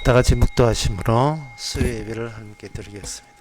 다 같이 묵도하심으로 수요 예배를 함께 드리겠습니다.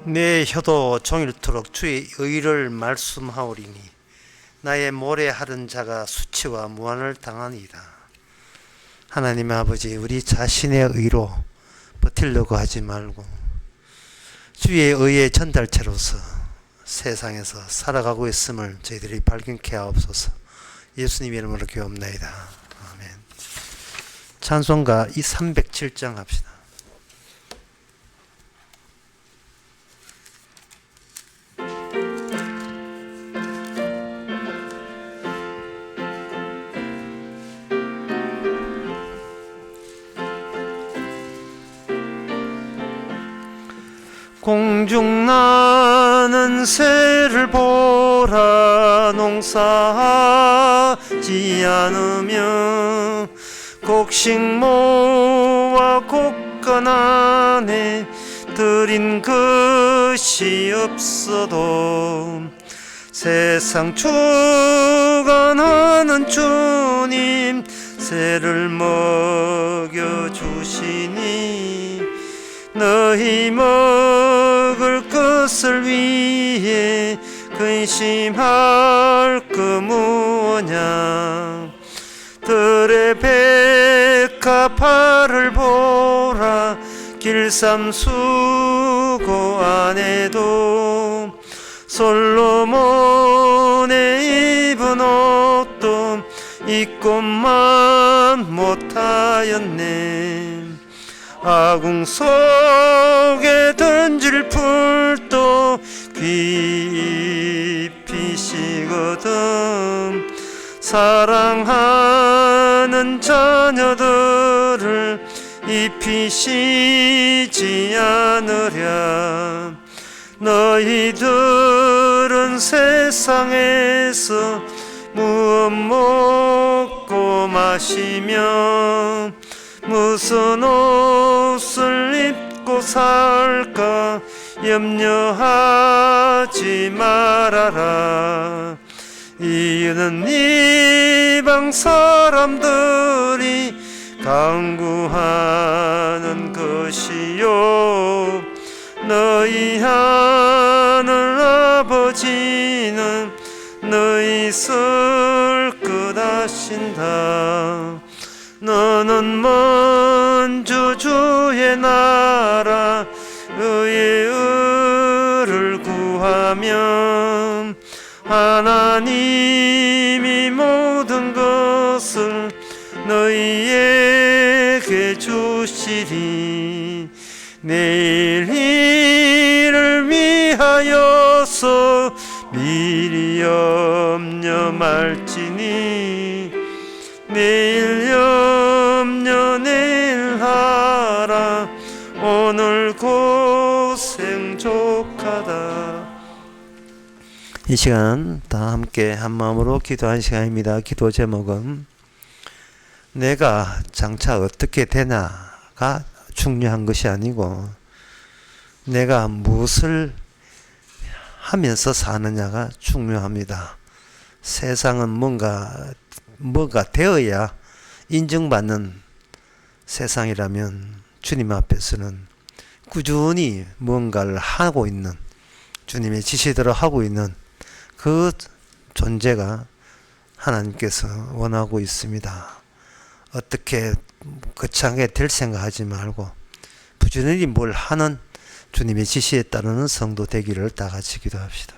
내 혀도 종일토록 주의 의를 말씀하오리니 나의 모래 하른 자가 수치와 무한을 당하니이다. 하나님 아버지, 우리 자신의 의로 버틸려고 하지 말고 주의 의의 전달체로서 세상에서 살아가고 있음을 저희들이 발견케 하옵소서. 예수님 이름으로 기도합나이다. 아멘. 찬송가 307장 합시다. 공중 나는 새를 보라. 농사하지 않으며 곡식모와 곡간 안에 들인 것이 없어도 세상 주관하는 주님 새를 먹여주시니 너희 먹을 것을 위해 근심할 그 무엇냐. 들의 백합화를 보라. 길삼수고 안에도 솔로몬의 입은 옷도 입고만 못하였네. 아궁 속에 던질 풀도 깊이 시거든. 사랑하는 자녀들을 입히시지 않으랴. 너희들은 세상에서 무엇 먹고 마시며 무슨 옷을 입고 살까 염려하지 말아라. 이는 이방 사람들이 강구하는 것이요 너희 하늘 아버지는 너희 쓸 것 아신다. 너는 먼저 주의 나라 의의 의를 구하면 하나님이 모든 것을 너희에게 주시리. 내일 일을 위하여서 미리 염려 말지니 내일 염려 내일 하라. 오늘 고생 족하다. 이 시간 다 함께 한마음으로 기도한 시간입니다. 기도 제목은 내가 장차 어떻게 되나가 중요한 것이 아니고 내가 무엇을 하면서 사느냐가 중요합니다. 세상은 뭐가 되어야 인정받는 세상이라면 주님 앞에서는 꾸준히 뭔가를 하고 있는, 주님의 지시대로 하고 있는 그 존재가 하나님께서 원하고 있습니다. 어떻게 거창하게 될 생각하지 말고 부지런히 뭘 하는 주님의 지시에 따르는 성도 되기를 다 같이 기도합시다.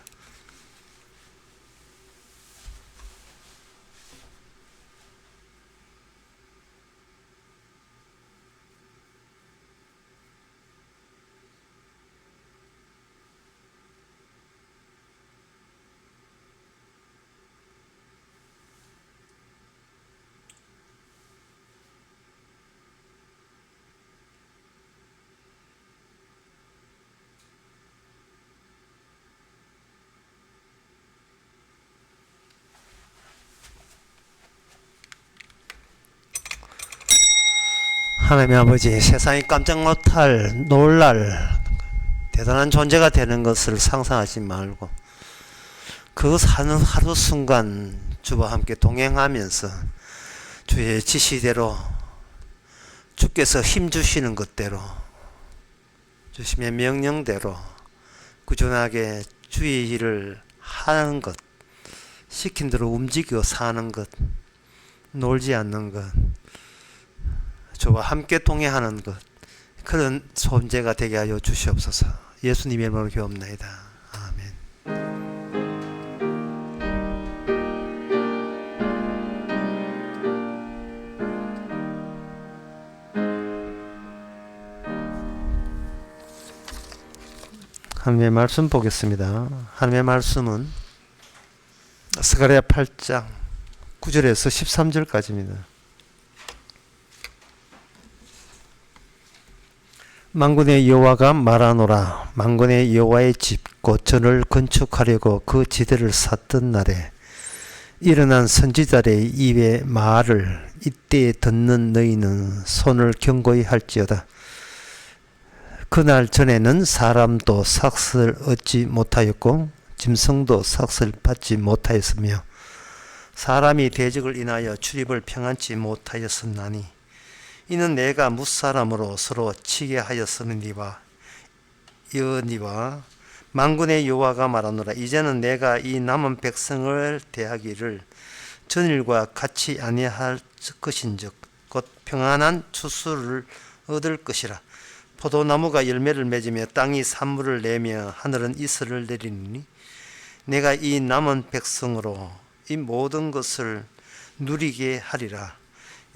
하나님 아버지, 세상이 깜짝 놀랄 대단한 존재가 되는 것을 상상하지 말고 그 사는 하루 순간 주와 함께 동행하면서 주의 지시대로, 주께서 힘주시는 것대로, 주님의 명령대로 꾸준하게 주의 일을 하는 것, 시킨 대로 움직여 사는 것, 놀지 않는 것, 주와 함께 동행하는 것, 그런 존재가 되게 하여 주시옵소서. 예수님의 이름으로 기도합나이다. 아멘. 하나님의 말씀 보겠습니다. 하나님의 말씀은 스가랴 8장 9절에서 13절까지입니다. 만군의 여호와가 말하노라. 만군의 여호와의 집 곧 전을 건축하려고 그 지대를 샀던 날에 일어난 선지자의 입의 말을 이때에 듣는 너희는 손을 견고히 할지어다. 그날 전에는 사람도 삭슬 얻지 못하였고 짐승도 삭슬 받지 못하였으며 사람이 대적을 인하여 출입을 평안치 못하였었나니 이는 내가 무사람으로 서로 치게 하였으니와 만군의 여호와가 말하노라. 이제는 내가 이 남은 백성을 대하기를 전일과 같이 아니할 것인즉 곧 평안한 추수를 얻을 것이라. 포도나무가 열매를 맺으며 땅이 산물을 내며 하늘은 이슬을 내리니 내가 이 남은 백성으로 이 모든 것을 누리게 하리라.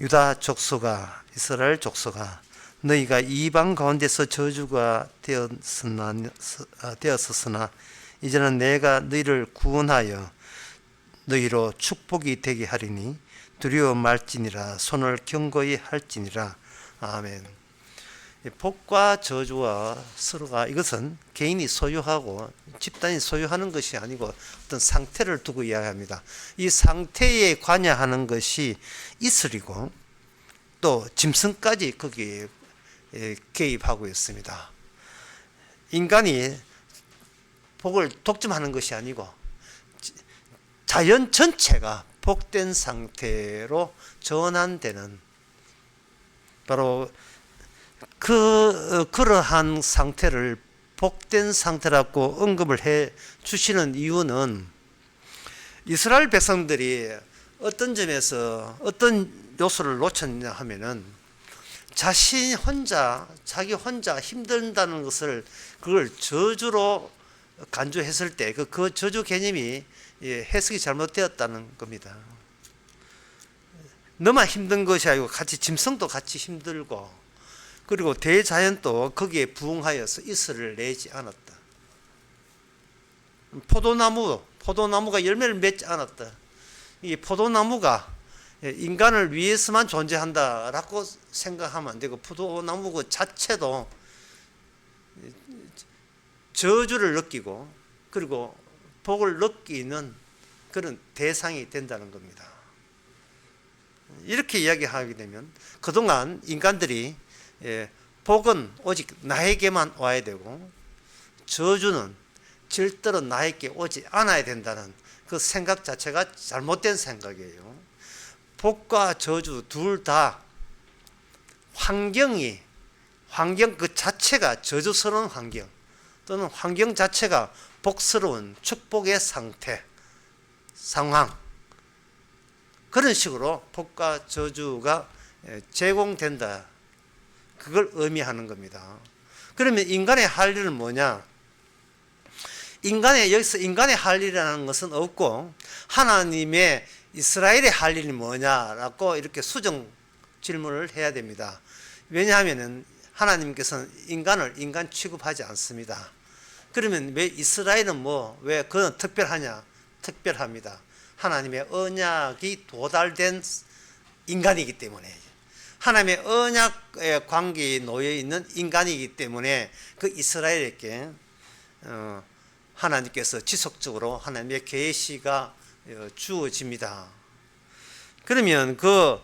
유다 족속아, 이스라엘 족속아, 너희가 이방 가운데서 저주가 되었으나 이제는 내가 너희를 구원하여 너희로 축복이 되게 하리니 두려워 말지니라. 손을 견고히 할지니라. 아멘. 복과 저주와 서로가, 이것은 개인이 소유하고 집단이 소유하는 것이 아니고 어떤 상태를 두고 이야기합니다. 이 상태에 관여하는 것이 이슬이고 또 짐승까지 거기에 개입하고 있습니다. 인간이 복을 독점하는 것이 아니고 자연 전체가 복된 상태로 전환되는, 바로 그러한 상태를 복된 상태라고 언급을 해 주시는 이유는 이스라엘 백성들이 어떤 점에서 어떤 요소를 놓쳤냐 하면은 자기 혼자 힘든다는 것을, 그걸 저주로 간주했을 때 그 저주 개념이 해석이 잘못되었다는 겁니다. 너만 힘든 것이 아니고 같이 짐승도 같이 힘들고, 그리고 대자연도 거기에 부응하여서 이슬을 내지 않았다. 포도나무가 열매를 맺지 않았다. 이 포도나무가 인간을 위해서만 존재한다라고 생각하면 안 되고, 포도나무 그 자체도 저주를 느끼고 그리고 복을 느끼는 그런 대상이 된다는 겁니다. 이렇게 이야기하게 되면 그동안 인간들이 복은 오직 나에게만 와야 되고 저주는 절대로 나에게 오지 않아야 된다는 그 생각 자체가 잘못된 생각이에요. 복과 저주 둘 다 환경 그 자체가 저주스러운 환경, 또는 환경 자체가 복스러운 축복의 상황, 그런 식으로 복과 저주가 제공된다, 그걸 의미하는 겁니다. 그러면 인간의 할 일은 뭐냐? 여기서 인간의 할 일이라는 것은 없고, 하나님의 이스라엘의 할 일이 뭐냐라고 이렇게 수정 질문을 해야 됩니다. 왜냐하면 하나님께서는 인간을 인간 취급하지 않습니다. 그러면 왜 이스라엘은 왜 그건 특별하냐? 특별합니다. 하나님의 언약이 도달된 인간이기 때문에, 하나님의 언약의 관계에 놓여 있는 인간이기 때문에 그 이스라엘에게 하나님께서 지속적으로 하나님의 계시가 주어집니다. 그러면 그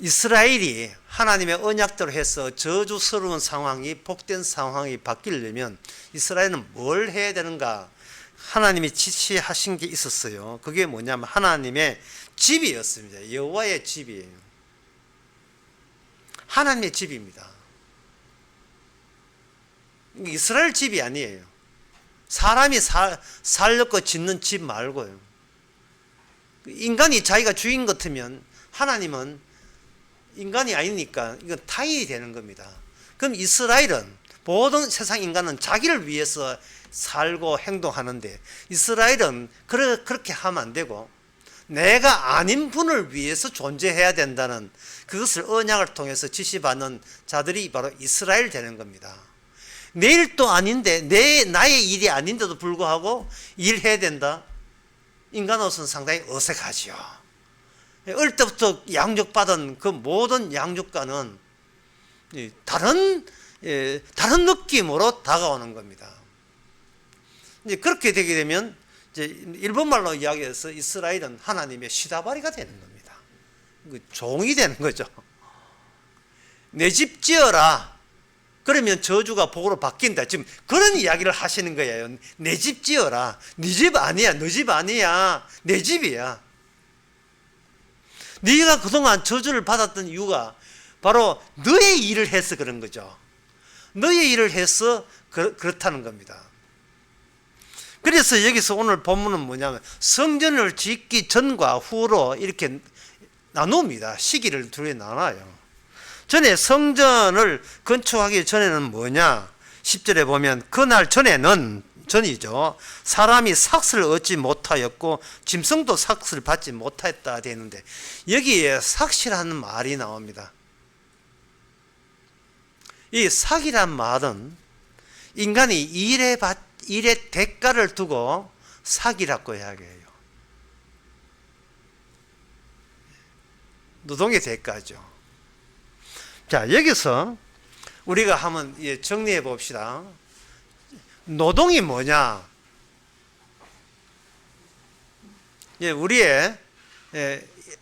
이스라엘이 하나님의 언약대로 해서 저주스러운 상황이 복된 상황이 바뀌려면 이스라엘은 뭘 해야 되는가? 하나님이 지시하신 게 있었어요. 그게 뭐냐면 하나님의 집이었습니다. 여호와의 집이에요. 하나님의 집입니다. 이스라엘 집이 아니에요. 사람이 살려고 짓는 집 말고요. 인간이 자기가 주인 같으면 하나님은 인간이 아니니까 이건 타인이 되는 겁니다. 그럼 이스라엘은 모든 세상 인간은 자기를 위해서 살고 행동하는데 이스라엘은 그렇게 하면 안 되고 내가 아닌 분을 위해서 존재해야 된다는 그것을 언약을 통해서 지시받는 자들이 바로 이스라엘 되는 겁니다. 내 일도 아닌데 나의 일이 아닌데도 불구하고 일해야 된다? 인간으로서는 상당히 어색하지요. 어릴 때부터 양육받은 그 모든 양육과는 다른 느낌으로 다가오는 겁니다. 이제 그렇게 되게 되면 이제 일본말로 이야기해서 이스라엘은 하나님의 시다바리가 되는 겁니다. 종이 되는 거죠. 내 집 지어라. 그러면 저주가 복으로 바뀐다. 지금 그런 이야기를 하시는 거예요. 내 집 지어라. 네 집 아니야. 너 집 아니야. 내 집이야. 네가 그동안 저주를 받았던 이유가 바로 너의 일을 해서 그런 거죠. 너의 일을 해서 그렇다는 겁니다. 그래서 여기서 오늘 본문은 뭐냐면 성전을 짓기 전과 후로 이렇게 나눕니다. 시기를 둘에 나눠요. 전에 성전을 건축하기 전에는 뭐냐? 10절에 보면 그날 전이죠. 사람이 삭슬을 얻지 못하였고 짐승도 삭슬을 받지 못했다 되는데 여기에 삭이라는 말이 나옵니다. 이 삭이란 말은 인간이 일의 대가를 두고 삭이라고 이야기해요. 노동의 대가죠. 자, 여기서 우리가 한번 정리해 봅시다. 노동이 뭐냐? 우리의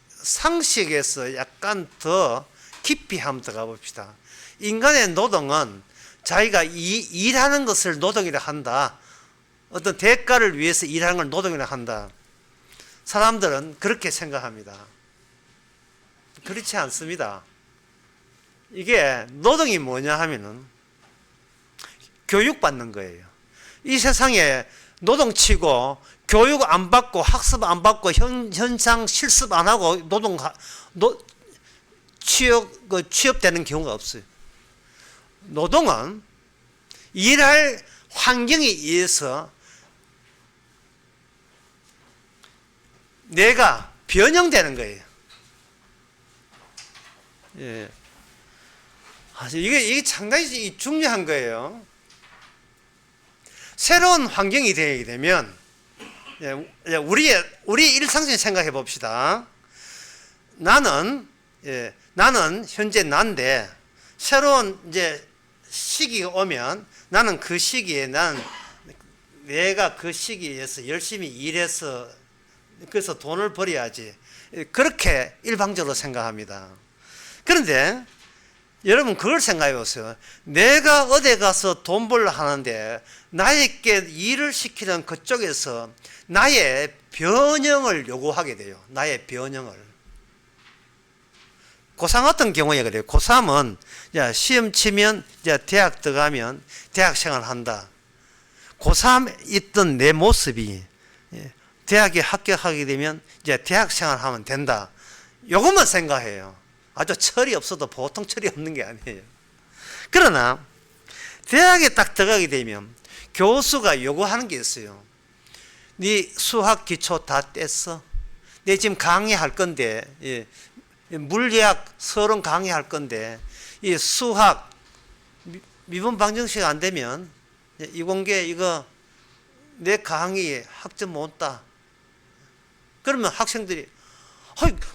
상식에서 약간 더 깊이 한번 들어가 봅시다. 인간의 노동은 자기가 일하는 것을 노동이라 한다. 어떤 대가를 위해서 일하는 걸 노동이라 한다. 사람들은 그렇게 생각합니다. 그렇지 않습니다. 이게 노동이 뭐냐 하면은 교육받는 거예요. 이 세상에 노동치고 교육 안 받고 학습 안 받고 현상 실습 안 하고 취업되는 경우가 없어요. 노동은 일할 환경에 의해서 내가 변형되는 거예요. 예. 이게 상당히 중요한 거예요. 새로운 환경이 되게 되면 우리 일상적인 생각해 봅시다. 나는 현재 난데 새로운 이제 시기가 오면 나는 그 시기에 내가 그 시기에서 열심히 일해서 그래서 돈을 벌어야지. 그렇게 일방적으로 생각합니다. 그런데 여러분 그걸 생각해 보세요. 내가 어디 가서 돈 벌려 하는데 나에게 일을 시키는 그쪽에서 나의 변형을 요구하게 돼요. 나의 변형을. 고3 같은 경우에 그래요. 고3은 시험 치면 대학 들어가면 대학 생활을 한다. 고3 있던 내 모습이 대학에 합격하게 되면 이제 대학 생활을 하면 된다. 이것만 생각해요. 아주 철이 없어도 보통 철이 없는 게 아니에요. 그러나 대학에 딱 들어가게 되면 교수가 요구하는 게 있어요. 네 수학 기초 다 뗐어? 내 지금 강의할 건데 물리학 서론 강의할 건데 이 수학 미분 방정식 안 되면 이공계 이거 내 강의 학점 못 따. 그러면 학생들이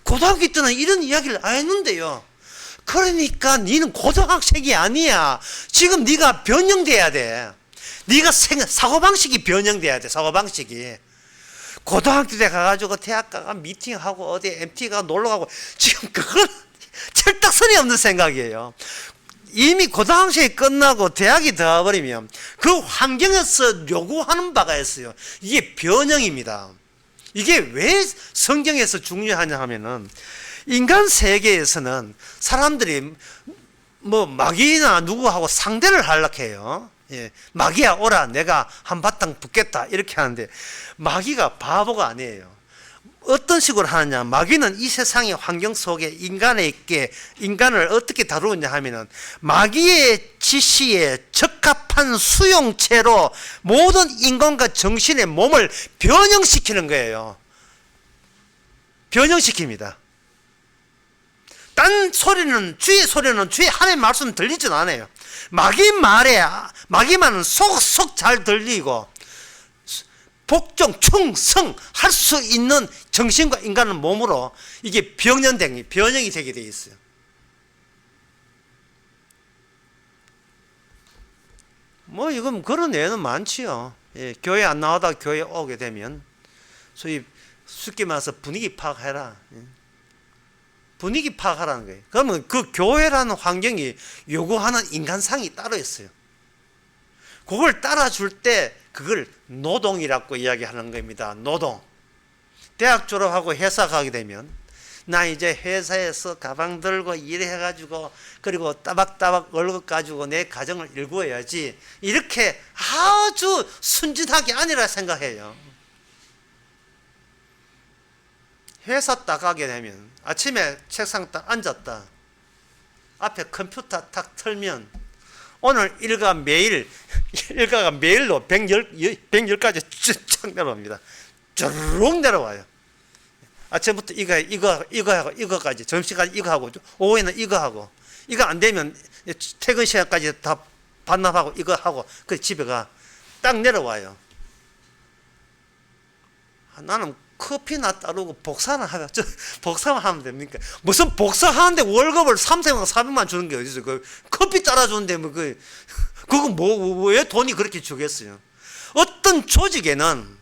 고등학교 때는 이런 이야기를 안 했는데요. 그러니까 니는 고등학생이 아니야. 지금 네가 변형돼야 돼. 네가 사고방식이 변형돼야 돼. 사고방식이. 고등학교 때 가가지고 대학 가가 미팅하고 어디 MT 가 놀러가고 지금 그건 일맥상선이 없는 생각이에요. 이미 고등학생이 끝나고 대학이 들어버리면 그 환경에서 요구하는 바가 있어요. 이게 변형입니다. 이게 왜 성경에서 중요하냐 하면은 인간 세계에서는 사람들이 뭐 마귀나 누구하고 상대를 하려고 해요. 예, 마귀야 오라 내가 한바탕 붙겠다 이렇게 하는데 마귀가 바보가 아니에요. 어떤 식으로 하느냐, 마귀는 이 세상의 환경 속에 인간을 어떻게 다루느냐 하면은 마귀의 지시에 적합한 수용체로 모든 인간과 정신의 몸을 변형시키는 거예요. 변형시킵니다. 딴 소리는, 주의 하나님의 말씀 들리진 않아요. 마귀 말은 속속 잘 들리고 복종, 충성 할 수 있는 정신과 인간의 몸으로 이게 변형이 되게 되어 있어요. 뭐 이건 그런 예는 많지요. 예, 교회 안 나오다 교회 오게 되면 소위 쉽게 말해서 분위기 파악해라. 예. 분위기 파악하라는 거예요. 그러면 그 교회라는 환경이 요구하는 인간상이 따로 있어요. 그걸 따라줄 때 그걸 노동이라고 이야기하는 겁니다. 노동. 대학 졸업하고 회사 가게 되면 나 이제 회사에서 가방 들고 일해가지고 그리고 따박따박 월급 가지고 내 가정을 일구어야지 이렇게 아주 순진하게 아니라 생각해요. 회사 딱 가게 되면 아침에 책상 딱 앉았다. 앞에 컴퓨터 딱 틀면 오늘 일가가 매일로 110가지 쭉 내려옵니다. 쭈르륵 내려와요. 아침부터 이거까지 점심까지 이거 하고 오후에는 이거 하고 이거 안 되면 퇴근 시간까지 다 반납하고 이거 하고 그 집에 가 딱 내려와요. 나는 커피나 따르고 복사는 하면 복사만 하면 됩니까? 무슨 복사하는데 월급을 300만 400만 주는 게 어디서 그 커피 따라주는데 뭐 그거 왜 돈이 그렇게 주겠어요? 어떤 조직에는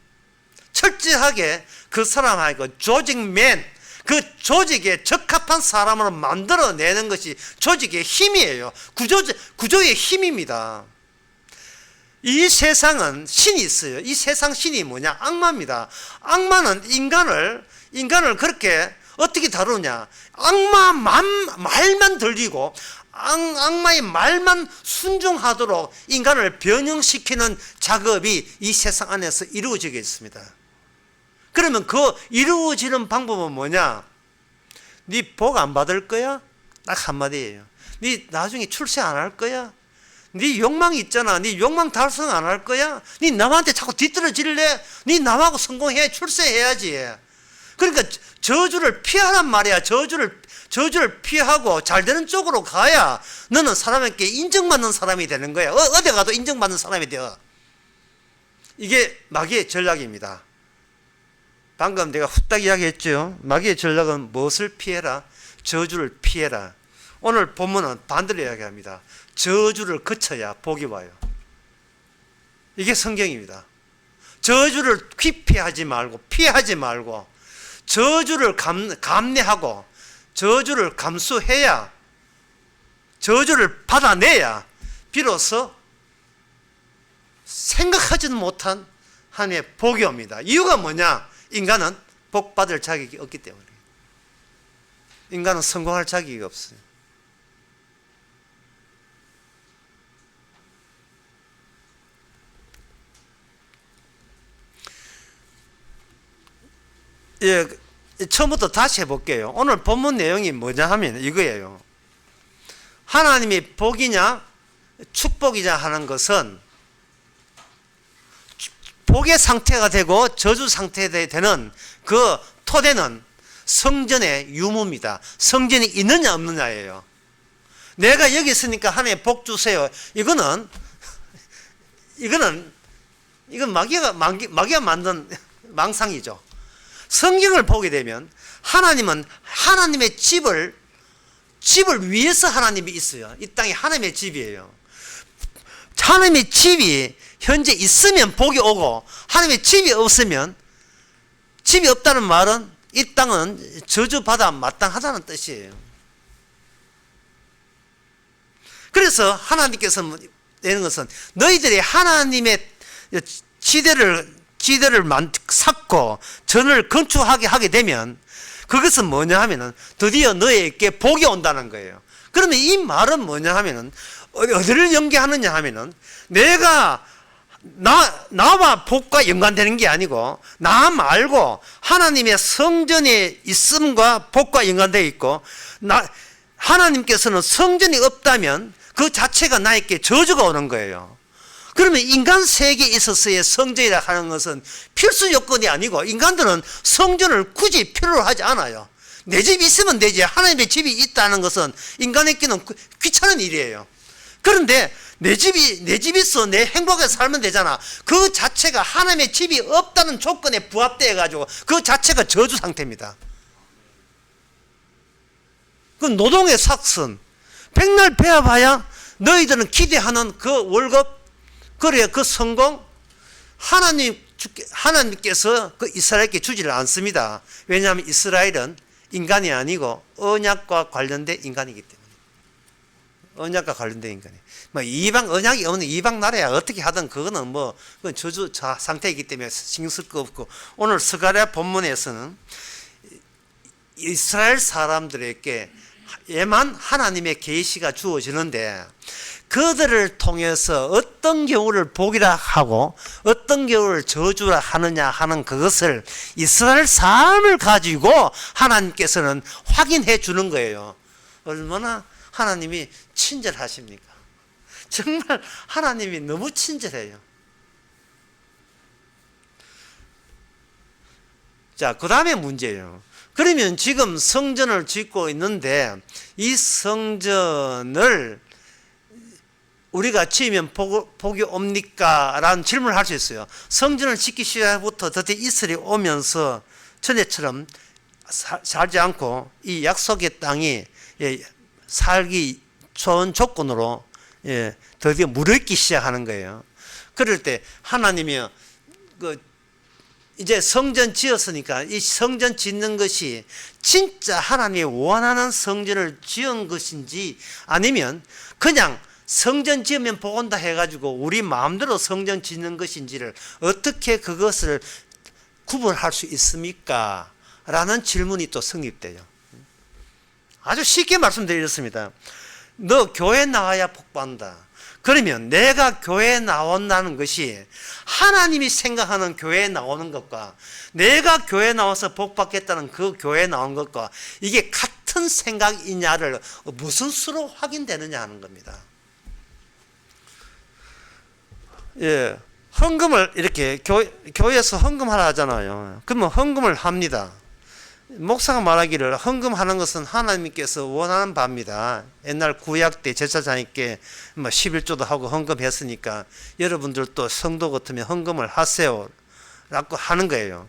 철저하게 그 사람하고 조직맨 그 조직에 적합한 사람으로 만들어내는 것이 조직의 힘이에요. 구조의 힘입니다. 이 세상은 신이 있어요. 이 세상 신이 뭐냐? 악마입니다. 악마는 인간을 그렇게 어떻게 다루냐? 악마 말만 들리고 악마의 말만 순종하도록 인간을 변형시키는 작업이 이 세상 안에서 이루어지게 있습니다. 그러면 그 이루어지는 방법은 뭐냐? 네 복 안 받을 거야? 딱 한마디예요. 네 나중에 출세 안 할 거야? 네 욕망이 있잖아. 네 욕망 달성 안 할 거야? 네 남한테 자꾸 뒤떨어질래? 네 남하고 성공해 출세해야지. 그러니까 저주를 피하란 말이야. 저주를 피하고 잘 되는 쪽으로 가야 너는 사람에게 인정받는 사람이 되는 거야. 어디 가도 인정받는 사람이 되어. 이게 마귀의 전략입니다. 방금 내가 후딱 이야기했죠. 마귀의 전략은 무엇을 피해라? 저주를 피해라. 오늘 본문은 반대로 이야기합니다. 저주를 거쳐야 복이 와요. 이게 성경입니다. 저주를 피하지 말고 저주를 감내하고 저주를 감수해야 저주를 받아내야 비로소 생각하지도 못한 하나님의 복이 옵니다. 이유가 뭐냐? 인간은 복 받을 자격이 없기 때문에. 인간은 성공할 자격이 없어요. 예, 처음부터 다시 해볼게요. 오늘 본문 내용이 뭐냐 하면 이거예요. 하나님이 복이냐 축복이냐 하는 것은 복의 상태가 되고 저주 상태가 되는 그 토대는 성전의 유무입니다. 성전이 있느냐 없느냐예요. 내가 여기 있으니까 하나님 복 주세요. 이건 마귀가 만든 망상이죠. 성경을 보게 되면 하나님은 하나님의 집을 위해서 하나님이 있어요. 이 땅이 하나님의 집이에요. 하나님의 집이 현재 있으면 복이 오고 하나님의 집이 없으면 집이 없다는 말은 이 땅은 저주받아 마땅하다는 뜻이에요. 그래서 하나님께서 내는 것은 너희들이 하나님의 지대를 쌓고 전을 건축하게 하게 되면 그것은 뭐냐 하면은 드디어 너에게 복이 온다는 거예요. 그러면 이 말은 뭐냐 하면은 어디를 연계하느냐 하면은 내가 나와 복과 연관되는 게 아니고 나 말고 하나님의 성전에 있음과 복과 연관되어 있고 하나님께서는 성전이 없다면 그 자체가 나에게 저주가 오는 거예요. 그러면 인간 세계에 있어서의 성전이라 하는 것은 필수 요건이 아니고 인간들은 성전을 굳이 필요로 하지 않아요. 내 집이 있으면 되지. 하나님의 집이 있다는 것은 인간에게는 귀찮은 일이에요. 그런데 내 집이 있어 내 행복하게 살면 되잖아. 그 자체가 하나님의 집이 없다는 조건에 부합되어 가지고 그 자체가 저주 상태입니다. 그 노동의 삭선, 백날 배워봐야 너희들은 기대하는 그 월급, 그래 그 성공, 하나님께서 그 이스라엘에게 주지를 않습니다. 왜냐하면 이스라엘은 인간이 아니고 언약과 관련된 인간이기 때문에. 언약과 관련된 인간이. 언약이 없는 이방 나라야 어떻게 하든 그거는 그건 저주 상태이기 때문에 신경 쓸 거 없고, 오늘 스가랴 본문에서는 이스라엘 사람들에게만 하나님의 계시가 주어지는데 그들을 통해서 어떤 경우를 복이라 하고 어떤 경우를 저주라 하느냐 하는 그것을 이스라엘 삶을 가지고 하나님께서는 확인해 주는 거예요. 얼마나 하나님이 친절하십니까? 정말 하나님이 너무 친절해요. 자, 그 다음에 문제예요. 그러면 지금 성전을 짓고 있는데 이 성전을 우리가 지으면 복이 옵니까? 라는 질문을 할 수 있어요. 성전을 짓기 시작부터 드디어 이스라엘이 오면서 전에처럼 살지 않고 이 약속의 땅이 살기 좋은 조건으로 드디어 무르익기 시작하는 거예요. 그럴 때 하나님이 이제 성전 지었으니까 이 성전 짓는 것이 진짜 하나님이 원하는 성전을 지은 것인지 아니면 그냥 성전 지으면 복 온다 해가지고 우리 마음대로 성전 짓는 것인지를 어떻게 그것을 구분할 수 있습니까? 라는 질문이 또 성립돼요. 아주 쉽게 말씀드리겠습니다. 너 교회 나와야 복 받는다. 그러면 내가 교회에 나온다는 것이 하나님이 생각하는 교회에 나오는 것과 내가 교회에 나와서 복 받겠다는 그 교회에 나온 것과 이게 같은 생각이냐를 무슨 수로 확인되느냐 하는 겁니다. 예, 헌금을 이렇게 교회에서 헌금하라 하잖아요. 그러면 헌금을 합니다. 목사가 말하기를 헌금하는 것은 하나님께서 원하는 바입니다. 옛날 구약 때 제사장님께 11조도 하고 헌금했으니까 여러분들도 성도 같으면 헌금을 하세요 라고 하는 거예요.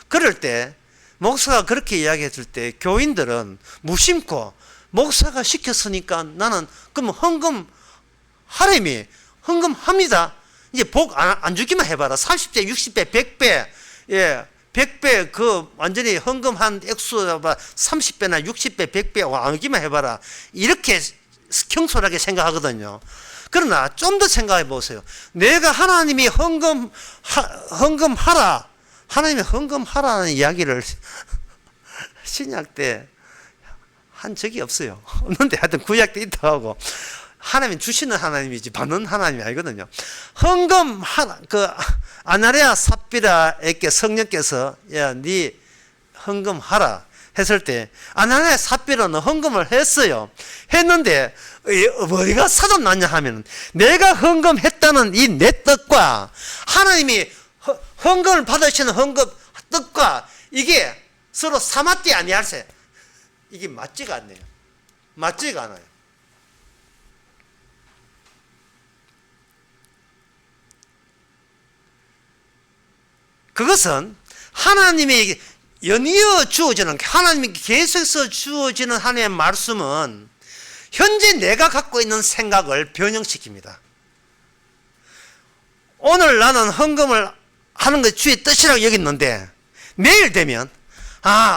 그럴 때 목사가 그렇게 이야기해 줄 때 교인들은 무심코 목사가 시켰으니까 나는 그럼 헌금 하래미 헌금합니다. 이제 복 안 주기만 해봐라. 30배, 60배, 100배, 100배 그 완전히 헌금한 액수 30배나 60배, 100배 안 주기만 해봐라. 이렇게 경솔하게 생각하거든요. 그러나 좀 더 생각해 보세요. 내가 하나님이 헌금하라, 하나님이 헌금하라는 이야기를 신약 때 한 적이 없어요. 없는데 하여튼 구약 때 있다고 하고. 하나님 주시는 하나님이지 받는 하나님이 아니거든요. 헌금 아나레아 삽비라에게 성령께서 네 헌금하라 했을 때 아나레아 삽비라는 헌금을 했어요. 했는데 뭐가 사돈 났냐 하면 내가 헌금했다는 이 내 뜻과 하나님이 헌금을 받으시는 헌금 뜻과 이게 서로 사맞지 아니할세. 이게 맞지가 않네요. 맞지가 않아요. 그것은 하나님이 연이어 주어지는, 하나님이 계속해서 주어지는 하나님의 말씀은 현재 내가 갖고 있는 생각을 변형시킵니다. 오늘 나는 헌금을 하는 것이 주의 뜻이라고 여겼는데 내일 되면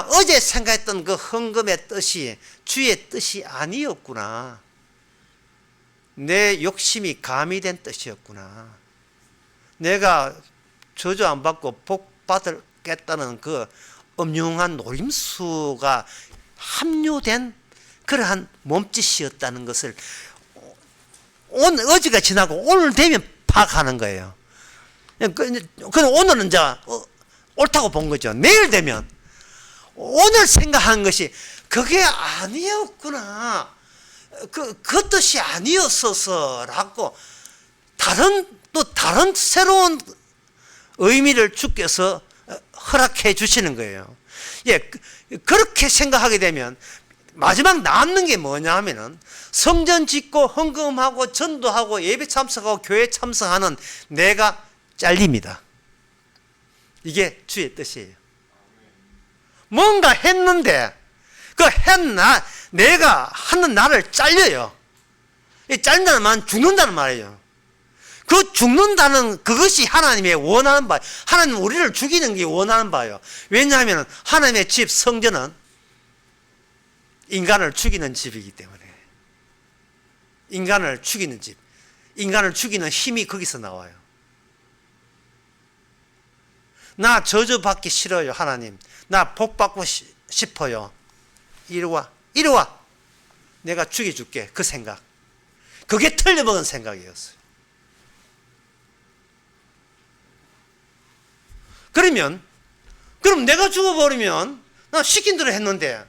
어제 생각했던 그 헌금의 뜻이 주의 뜻이 아니었구나. 내 욕심이 가미된 뜻이었구나. 내가 저주 안 받고 복 받겠다는 그 음흉한 노림수가 합류된 그러한 몸짓이었다는 것을 어제가 지나고 오늘 되면 파악하는 거예요. 그럼 오늘은 이제 옳다고 본 거죠. 내일 되면 오늘 생각한 것이 그게 아니었구나. 그 뜻이 아니었어서라고 다른 새로운 의미를 주께서 허락해 주시는 거예요. 예, 그렇게 생각하게 되면 마지막 남는 게 뭐냐 하면은 성전 짓고 헌금하고 전도하고 예배 참석하고 교회 참석하는 내가 잘립니다. 이게 주의 뜻이에요. 뭔가 했는데 내가 하는 나를 잘려요. 잘린다는 말은 죽는다는 말이에요. 그 죽는다는 그것이 하나님의 원하는 바. 하나님 우리를 죽이는 게 원하는 바예요. 왜냐하면 하나님의 집 성전은 인간을 죽이는 집이기 때문에. 인간을 죽이는 집. 인간을 죽이는 힘이 거기서 나와요. 나 저주받기 싫어요, 하나님. 나 복받고 싶어요. 이리 와. 내가 죽여줄게. 그 생각. 그게 틀려먹은 생각이었어요. 그럼 내가 죽어버리면 나 시킨 대로 했는데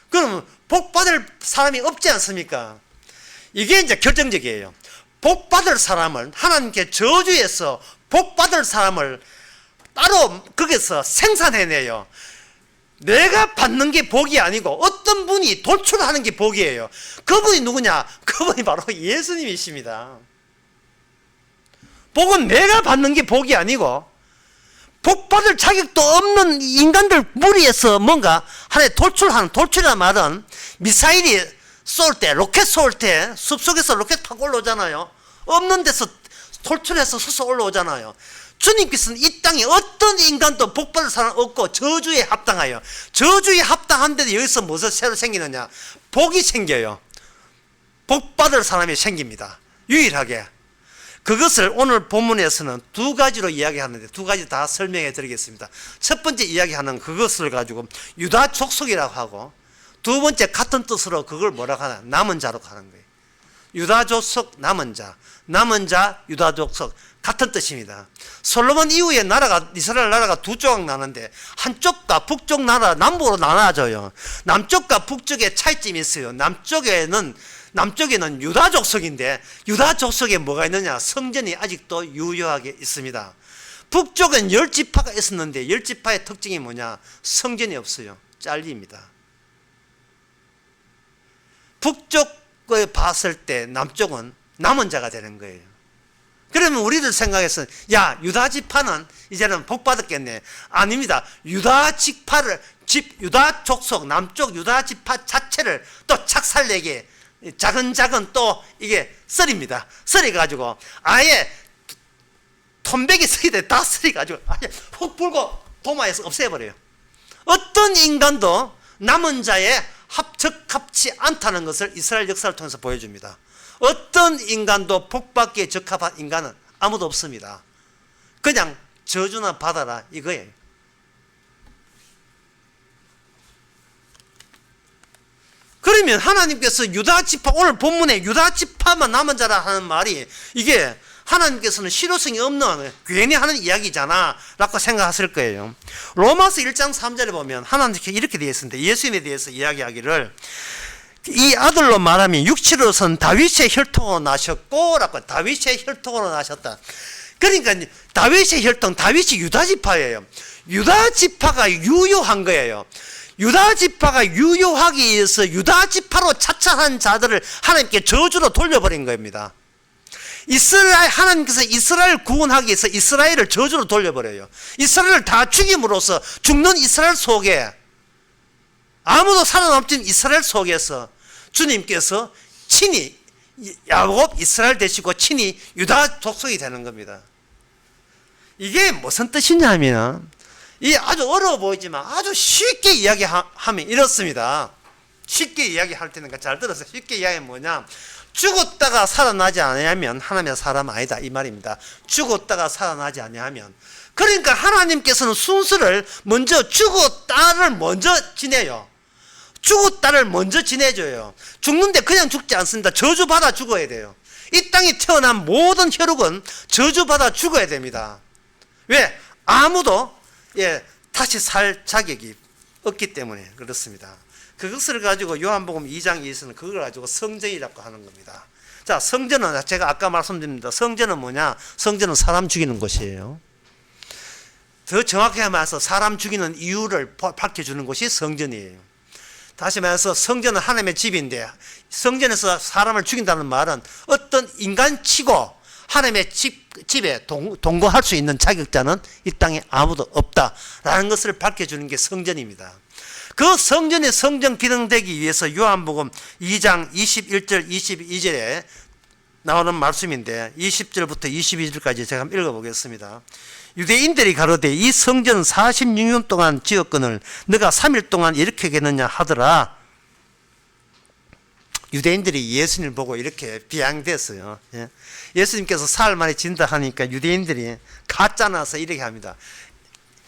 그럼 복받을 사람이 없지 않습니까? 이게 이제 결정적이에요. 복받을 사람을 하나님께 저주해서 복받을 사람을 따로 거기서 생산해내요. 내가 받는 게 복이 아니고 어떤 분이 도출하는 게 복이에요. 그분이 누구냐? 그분이 바로 예수님이십니다. 복은 내가 받는 게 복이 아니고 복받을 자격도 없는 인간들 무리에서 뭔가 하나의 돌출이라는 말은 미사일이 쏠 때, 로켓 쏠 때 숲속에서 로켓 타고 올라오잖아요. 없는 데서 돌출해서 솟아 올라오잖아요. 주님께서는 이 땅에 어떤 인간도 복받을 사람 없고 저주에 합당하여, 저주에 합당한데도 여기서 무엇이 새로 생기느냐? 복이 생겨요. 복받을 사람이 생깁니다. 유일하게. 그것을 오늘 본문에서는 두 가지로 이야기하는데 두 가지 다 설명해 드리겠습니다. 첫 번째 이야기하는 그것을 가지고 유다 족속이라고 하고, 두 번째 같은 뜻으로 그걸 뭐라고 하나? 남은 자로 하는 거예요. 유다 족속, 남은 자. 남은 자, 유다 족속. 같은 뜻입니다. 솔로몬 이후에 이스라엘 나라가 두 조각 나는데 한쪽과 북쪽 나라 남북으로 나눠져요. 남쪽과 북쪽에 차이점이 있어요. 남쪽에는 유다 족속인데 유다 족속에 뭐가 있느냐? 성전이 아직도 유효하게 있습니다. 북쪽은 10지파가 있었는데 10지파의 특징이 뭐냐? 성전이 없어요. 잘립니다. 북쪽을 봤을 때 남쪽은 남은 자가 되는 거예요. 그러면 우리들 생각에서 야, 유다 지파는 이제는 복 받았겠네. 아닙니다. 유다 족속 남쪽 유다 지파 자체를 또 착살내게 작은 또 이게 썰입니다. 썰어가지고 아예 톤백이 썰이돼 다 썰어가지고 아예 훅 불고 도마에서 없애버려요. 어떤 인간도 남은 자에 적합치 않다는 것을 이스라엘 역사를 통해서 보여줍니다. 어떤 인간도 복받기에 적합한 인간은 아무도 없습니다. 그냥 저주나 받아라 이거예요. 그러면 하나님께서 유다지파, 오늘 본문에 유다지파만 남은 자라 하는 말이 이게 하나님께서는 실효성이 없는 괜히 하는 이야기잖아 라고 생각하실 거예요. 로마서 1장 3절에 보면 하나님께 이렇게 되어 있습니다. 예수님에 대해서 이야기하기를 이 아들로 말하면 육체로서는 다윗의 혈통으로 나셨고 라고, 다윗의 혈통으로 나셨다. 그러니까 다윗의 혈통, 다윗이 유다지파예요. 유다지파가 유효한 거예요. 유다지파가 유효하기 위해서 유다지파로 차차한 자들을 하나님께 저주로 돌려버린 겁니다. 하나님께서 이스라엘 구원하기 위해서 이스라엘을 저주로 돌려버려요. 이스라엘을 다 죽임으로써 죽는 이스라엘 속에 아무도 살아남지 않는 이스라엘 속에서 주님께서 친히 야곱 이스라엘 되시고 친히 유다 족속이 되는 겁니다. 이게 무슨 뜻이냐면 이 아주 어려워 보이지만 아주 쉽게 이야기하면 이렇습니다. 쉽게 이야기할 테니까 잘 들어서 쉽게 이야기하면 뭐냐, 죽었다가 살아나지 않으면 하나님의 사람 아니다 이 말입니다. 죽었다가 살아나지 않으면, 그러니까 하나님께서는 순서를 먼저 죽었다를 먼저 지내요. 죽었다를 먼저 지내줘요. 죽는데 그냥 죽지 않습니다. 저주받아 죽어야 돼요. 이 땅에 태어난 모든 혈육은 저주받아 죽어야 됩니다. 왜? 아무도 다시 살 자격이 없기 때문에 그렇습니다. 그것을 가지고 요한복음 2장 2에서는 그걸 가지고 성전이라고 하는 겁니다. 자, 성전은 제가 아까 말씀드립니다. 성전은 뭐냐? 성전은 사람 죽이는 곳이에요. 더 정확하게 말해서 사람 죽이는 이유를 밝혀주는 곳이 성전이에요. 다시 말해서 성전은 하나님의 집인데, 성전에서 사람을 죽인다는 말은 어떤 인간치고 하나님의 집에 동거할 수 있는 자격자는 이 땅에 아무도 없다라는 것을 밝혀주는 게 성전입니다. 그 성전의 성전 기능되기 위해서 요한복음 2장 21절 22절에 나오는 말씀인데, 20절부터 22절까지 제가 한번 읽어보겠습니다. 유대인들이 가로되 이 성전 46년 동안 지었거늘 너가 3일 동안 이렇게 하겠느냐 하더라. 유대인들이 예수님을 보고 이렇게 비양됐어요. 예수님께서 사흘 만에 진다 하니까 유대인들이 가짜나서 이렇게 합니다.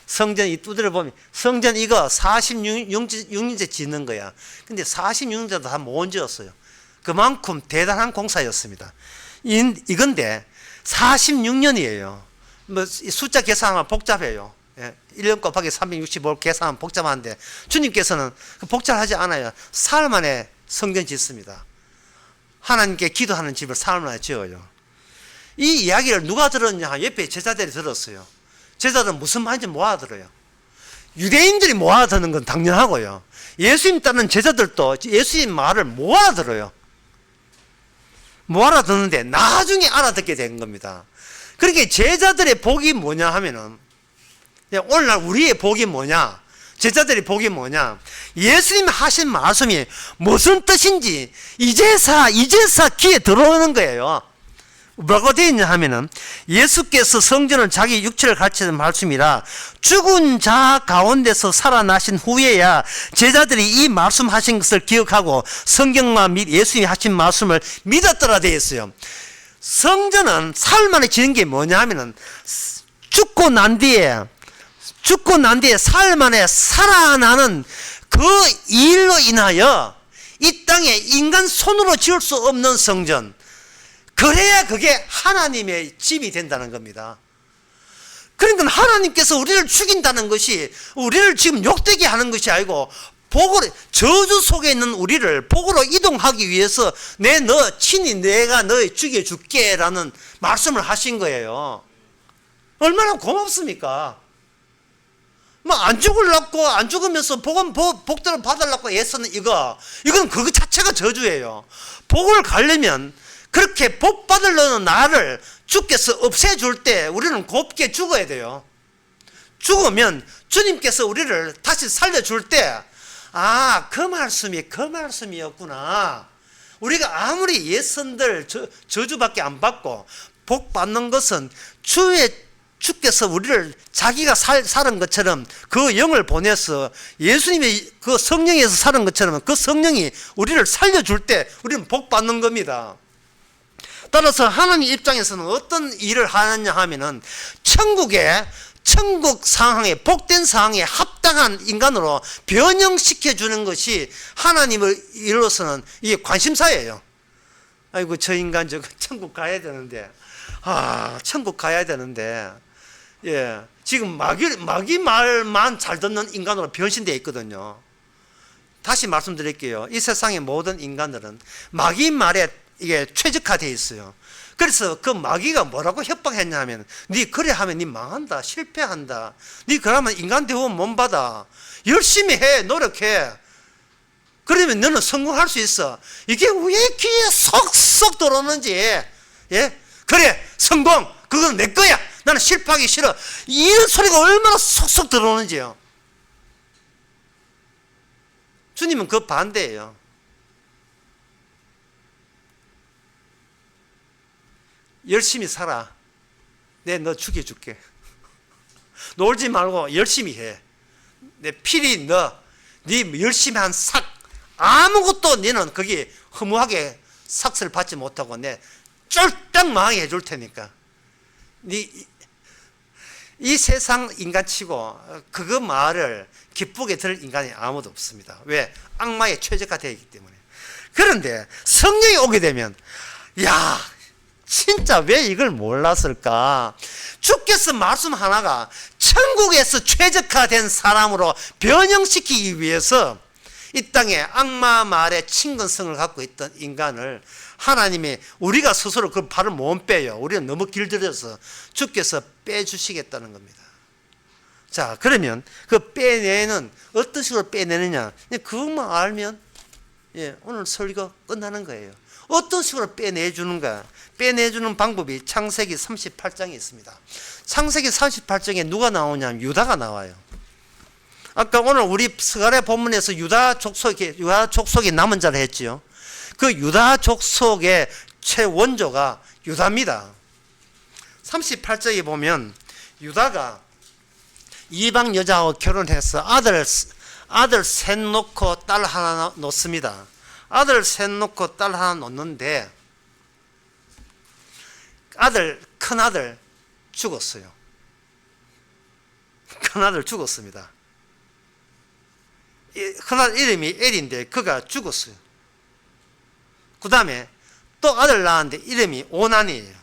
성전 이 두드려 보면 성전 이거 46년째 짓는 거야. 근데 46년째도 다 못 지었어요. 그만큼 대단한 공사였습니다. 이건데 46년이에요. 뭐 숫자 계산하면 복잡해요. 1년 곱하기 365 계산하면 복잡한데 주님께서는 복잡하지 않아요. 사흘 만에 성전 짓습니다. 하나님께 기도하는 집을 사흘 만에 지어요. 이 이야기를 누가 들었냐? 옆에 제자들이 들었어요. 제자들은 무슨 말인지 못 알아들어요. 유대인들이 못 알아듣는 건 당연하고요. 예수님 따르는 제자들도 예수님 말을 못 알아들어요. 못 알아듣는데 나중에 알아듣게 된 겁니다. 그러니까 제자들의 복이 뭐냐 하면은, 오늘날 우리의 복이 뭐냐, 제자들의 복이 뭐냐, 예수님 하신 말씀이 무슨 뜻인지 이제서 귀에 들어오는 거예요. 뭐라고 되어 있냐 하면은, 예수께서 성전을 자기 육체를 가르치는 말씀이라 죽은 자 가운데서 살아나신 후에야 제자들이 이 말씀하신 것을 기억하고 성경과 예수님이 하신 말씀을 믿었더라 되어 있어요. 성전은 사흘 만에 지은 게 뭐냐 하면은, 죽고 난 뒤에 사흘 만에 살아나는 그 일로 인하여 이 땅에 인간 손으로 지을 수 없는 성전, 그래야 그게 하나님의 집이 된다는 겁니다. 그러니까 하나님께서 우리를 죽인다는 것이 우리를 지금 욕되게 하는 것이 아니고, 복으로, 저주 속에 있는 우리를 복으로 이동하기 위해서 친히 내가 너 죽여줄게 라는 말씀을 하신 거예요. 얼마나 고맙습니까? 안 죽으려고, 안 죽으면서 복들을 받으려고 애쓰는 이건 그거 자체가 저주예요. 복을 가려면 그렇게 복 받으려는 나를 주께서 없애줄 때 우리는 곱게 죽어야 돼요. 죽으면 주님께서 우리를 다시 살려줄 때, 그 말씀이었구나. 우리가 아무리 예선들 저주밖에 안 받고 복 받는 것은 주께서 우리를 자기가 살은 것처럼 그 영을 보내서 예수님의 그 성령에서 살은 것처럼 그 성령이 우리를 살려줄 때 우리는 복 받는 겁니다. 따라서 하나님 입장에서는 어떤 일을 하느냐 하면은, 천국 상황에, 복된 상황에 합당한 인간으로 변형시켜 주는 것이 하나님을 이로서는 이게 관심사예요. 아이고, 저 인간 천국 가야 되는데, 천국 가야 되는데, 지금 마귀 말만 잘 듣는 인간으로 변신되어 있거든요. 다시 말씀드릴게요. 이 세상의 모든 인간들은 마귀 말에 이게 최적화되어 있어요. 그래서 그 마귀가 뭐라고 협박했냐 하면, 네 그래 하면 네 망한다, 실패한다, 네 그러면 인간 대우 못 받아, 열심히 해, 노력해, 그러면 너는 성공할 수 있어. 이게 왜 귀에 쏙쏙 들어오는지. 그래, 성공, 그건 내 거야, 나는 실패하기 싫어, 이런 소리가 얼마나 쏙쏙 들어오는지요. 주님은 그 반대예요. 열심히 살아, 너 죽여줄게. 놀지 말고 열심히 해. 내 필히 네 열심히 한 삭 아무것도 너는 거기 허무하게 삭스를 받지 못하고 내 쫄딱 망하게 해줄 테니까 이 세상 인간치고 그거 말을 기쁘게 들을 인간이 아무도 없습니다. 왜? 악마에 최적화되어 있기 때문에. 그런데 성령이 오게 되면 야 진짜 왜 이걸 몰랐을까? 주께서 말씀 하나가 천국에서 최적화된 사람으로 변형시키기 위해서 이 땅에 악마 말에 친근성을 갖고 있던 인간을 하나님이 우리가 스스로 그 발을 못 빼요. 우리는 너무 길들여서 주께서 빼주시겠다는 겁니다. 자, 그러면 그 빼내는 어떤 식으로 빼내느냐? 그것만 알면 오늘 설교가 끝나는 거예요. 어떤 식으로 빼내주는가? 빼내주는 방법이 창세기 38장에 있습니다. 창세기 38장에 누가 나오냐면 유다가 나와요. 아까 오늘 우리 스가랴 본문에서 유다 족속이 남은 자를 했지요. 그 유다 족속의 최원조가 유다입니다. 38장에 보면 유다가 이방 여자하고 결혼해서 아들 셋 놓고 딸 하나 놓습니다. 아들 셋 놓고 딸 하나 놓는데 큰아들 죽었어요. 큰아들 죽었습니다. 큰아들 이름이 엘인데 그가 죽었어요. 그 다음에 또 아들 낳았는데 이름이 오난이에요.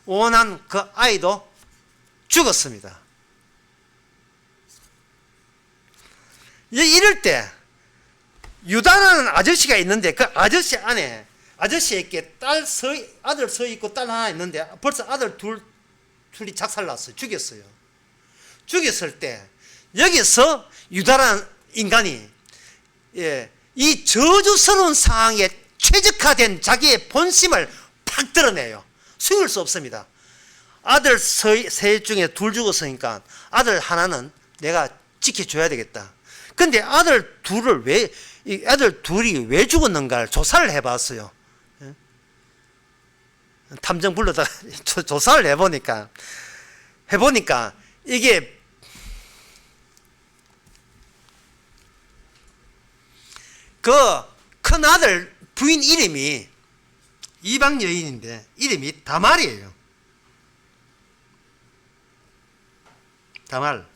오난 그 아이도 죽었습니다. 이럴 때 유다라는 아저씨가 있는데 그 아저씨 안에 아저씨에게 아들 서 있고 딸 하나 있는데 벌써 아들 둘이 작살났어요. 죽였어요. 죽였을 때 여기서 유다라는 인간이 이 저주스러운 상황에 최적화된 자기의 본심을 팍 드러내요. 숨길 수 없습니다. 아들 셋 중에 둘 죽었으니까 아들 하나는 내가 지켜줘야 되겠다. 근데 아들 둘이 왜 죽었는가를 조사를 해봤어요. 탐정 불러다가 조사를 해보니까 이게 그 큰아들 부인 이름이 이방 여인인데 이름이 다말이에요. 다말.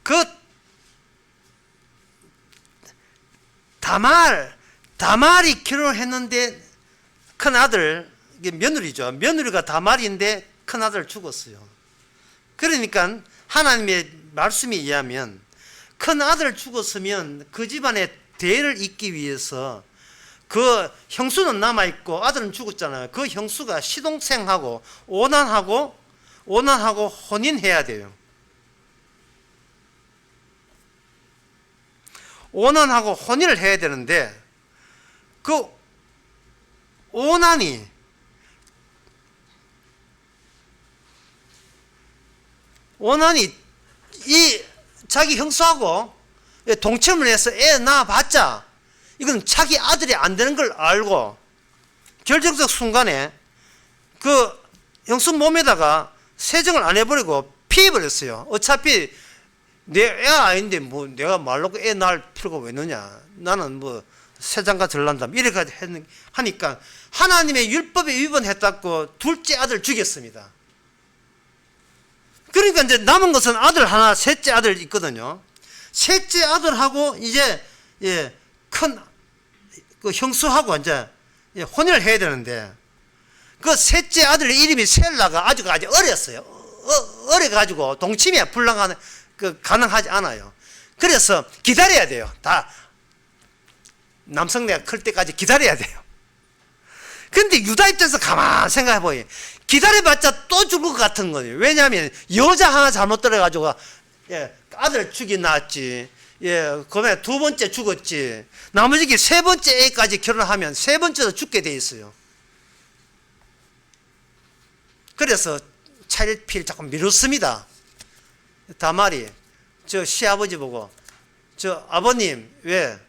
그 다말이 결혼했는데 큰아들 며느리죠. 며느리가 다말인데 큰아들 죽었어요. 그러니까 하나님의 말씀에 의하면 큰아들 죽었으면 그 집안의 대를 잇기 위해서 그 형수는 남아있고 아들은 죽었잖아요. 그 형수가 시동생하고 오난하고 혼인해야 돼요. 오난하고 혼인을 해야 되는데 그 오난이 이 자기 형수하고 동침을 해서 애 낳아봤자 이건 자기 아들이 안 되는 걸 알고 결정적 순간에 그 형수 몸에다가 세정을 안 해버리고 피해버렸어요. 어차피 내 애 아닌데 뭐 내가 말로 애 낳을 필요가 왜 있느냐. 나는 뭐 세장가 들란다. 이렇게 하니까 하나님의 율법에 위반했다고 둘째 아들 죽였습니다. 그러니까 이제 남은 것은 아들 하나, 셋째 아들 있거든요. 셋째 아들하고 이제 큰 그 형수하고 이제 혼인을 해야 되는데 그 셋째 아들 이름이 셀라가 아직 어렸어요. 어려가지고 동침이 가능하지 않아요. 그래서 기다려야 돼요. 다 남성내가 클 때까지 기다려야 돼요. 근데 유다 입장에서 가만 생각해 보니 기다려봤자 또 죽을 것 같은 거예요. 왜냐하면 여자 하나 잘못 들어가지고 아들 죽이 낳았지. 그다음에 두 번째 죽었지. 나머지 세 번째 애까지 결혼하면 세 번째도 죽게 돼 있어요. 그래서 차일피일 자꾸 미뤘습니다. 다말이 저 시아버지 보고 저 아버님 왜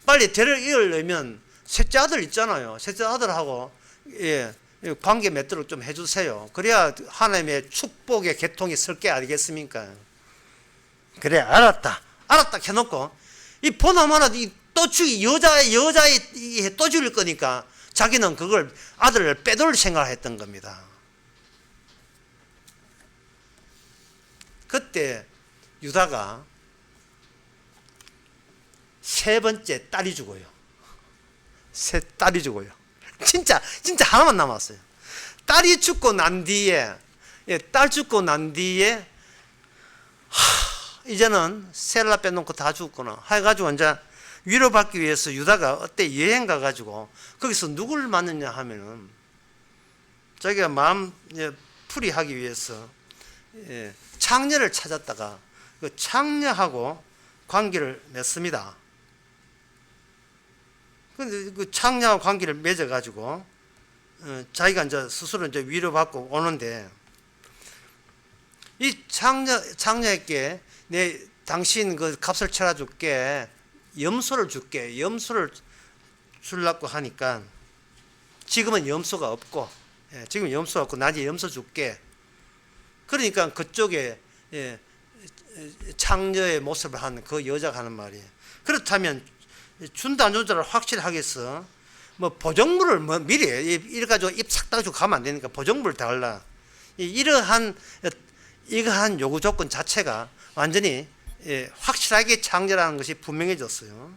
빨리 대를 이으려면 셋째 아들 있잖아요. 셋째 아들하고 관계 맺도록 좀 해주세요. 그래야 하나님의 축복의 계통이 설 게 아니겠습니까? 그래, 알았다 해놓고 이 보나마나 또 여자에 또 죽일 거니까 자기는 그걸 아들을 빼돌릴 생각을 했던 겁니다. 그때 유다가 세 번째 딸이 죽어요. 딸이 죽어요. 진짜 하나만 남았어요. 딸이 죽고 난 뒤에, 딸 죽고 난 뒤에, 이제는 셀라 빼놓고 다 죽었구나 해가지고 이제 위로받기 위해서 유다가 어때 여행 가가지고 거기서 누구를 만났냐 하면은 자기가 마음 풀이하기 위해서 창녀를 찾았다가 그 창녀하고 관계를 맺습니다. 근데 그 창녀와 관계를 맺어가지고 자기가 이제 스스로 이제 위로받고 오는데 이 창녀에게 당신 그 값을 쳐줄게, 염소를 줄게, 염소를 주려고 하니까 지금은 염소가 없고, 나중에 염소 줄게. 그러니까 그쪽에 창녀의 모습을 한 그 여자가 하는 말이에요. 그렇다면 준다 안 준다를 확실하겠어. 뭐 보정물을 뭐 미리 이래가지고 입 싹 닦아주고 가면 안 되니까 보정물을 달라. 이러한 요구 조건 자체가 완전히 확실하게 창조라는 것이 분명해졌어요.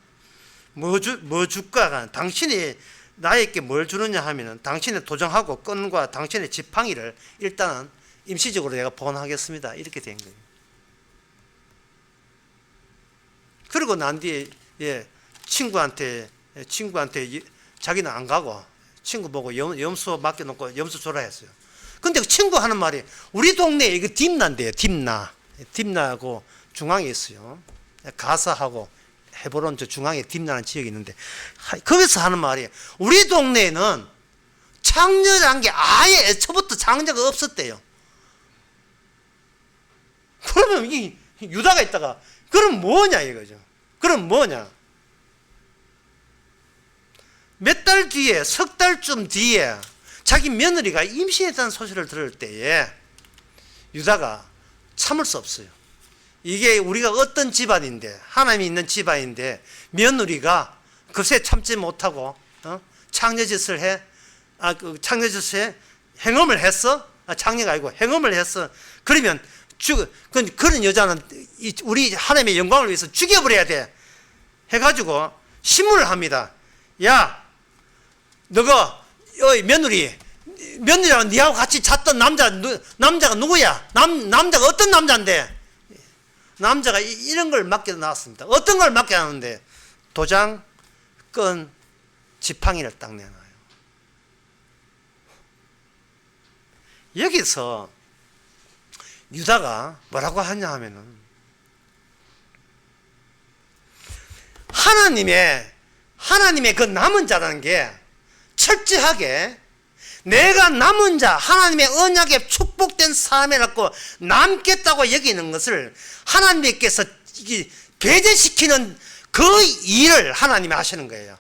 뭐 줄까? 당신이 나에게 뭘 주느냐 하면은 당신의 도장하고 끈과 당신의 지팡이를 일단은 임시적으로 내가 보관하겠습니다. 이렇게 된 거예요. 그리고 난 뒤에 친구한테 자기는 안 가고 친구 보고 염소 맡겨놓고 염소 줘라 했어요. 근데 그 친구 하는 말이 우리 동네에 이거 딥나인데요. 딥나하고 중앙에 있어요. 가사하고 헤브론 저 중앙에 딥나라는 지역이 있는데 거기서 하는 말이 우리 동네에는 창녀라는 게 아예 애초부터 창녀가 없었대요. 그러면 이 유다가 있다가 그럼 뭐냐 이거죠. 그럼 뭐냐. 몇 달 뒤에 석 달쯤 뒤에 자기 며느리가 임신했다는 소식을 들을 때에 유다가 참을 수 없어요. 이게 우리가 어떤 집안인데 하나님이 있는 집안인데 며느리가 그새 참지 못하고 창녀짓을 해 창녀짓에 행음을 했어. 창녀가 아니고 행음을 했어. 그러면 그런 여자는 우리 하나님의 영광을 위해서 죽여버려야 돼 해가지고 신문을 합니다. 야 너가 며느리랑 니하고 같이 잤던 남자가 누구야? 남자가 어떤 남자인데? 남자가 이런 걸 맡겨 나왔습니다. 어떤 걸 맡겨 놨는데? 도장, 끈, 지팡이를 딱 내놔요. 여기서 유다가 뭐라고 하냐 하면은 하나님의 그 남은 자라는 게 철저하게 내가 남은 자 하나님의 언약에 축복된 삶이라고 남겠다고 여기는 것을 하나님께서 배제시키는 그 일을 하나님이 하시는 거예요.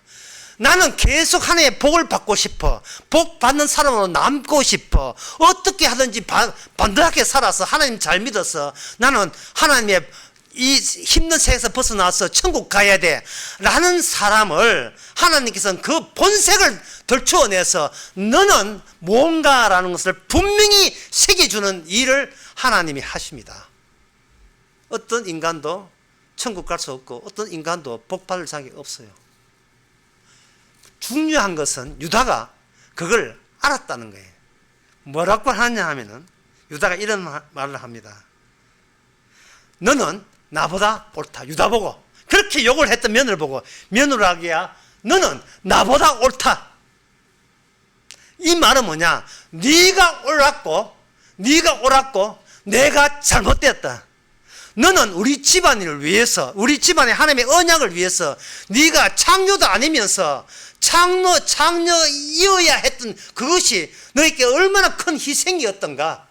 나는 계속 하나님의 복을 받고 싶어. 복 받는 사람으로 남고 싶어. 어떻게 하든지 반듯하게 살아서 하나님 잘 믿어서 나는 하나님의 이 힘든 세상에서 벗어나서 천국 가야 돼 라는 사람을 하나님께서는 그 본색을 덜추어내서 너는 뭔가라는 것을 분명히 새겨주는 일을 하나님이 하십니다. 어떤 인간도 천국 갈 수 없고 어떤 인간도 복 받을 자격이 없어요. 중요한 것은 유다가 그걸 알았다는 거예요. 뭐라고 하냐 하면은 유다가 이런 말을 합니다. 너는 나보다 옳다. 유다 보고 그렇게 욕을 했던 며느리를 보고 며느라기야 너는 나보다 옳다. 이 말은 뭐냐? 네가 옳았고 내가 잘못되었다. 너는 우리 집안을 위해서 우리 집안의 하나님의 언약을 위해서 네가 창녀도 아니면서 창녀이어야 했던 그것이 너에게 얼마나 큰 희생이었던가.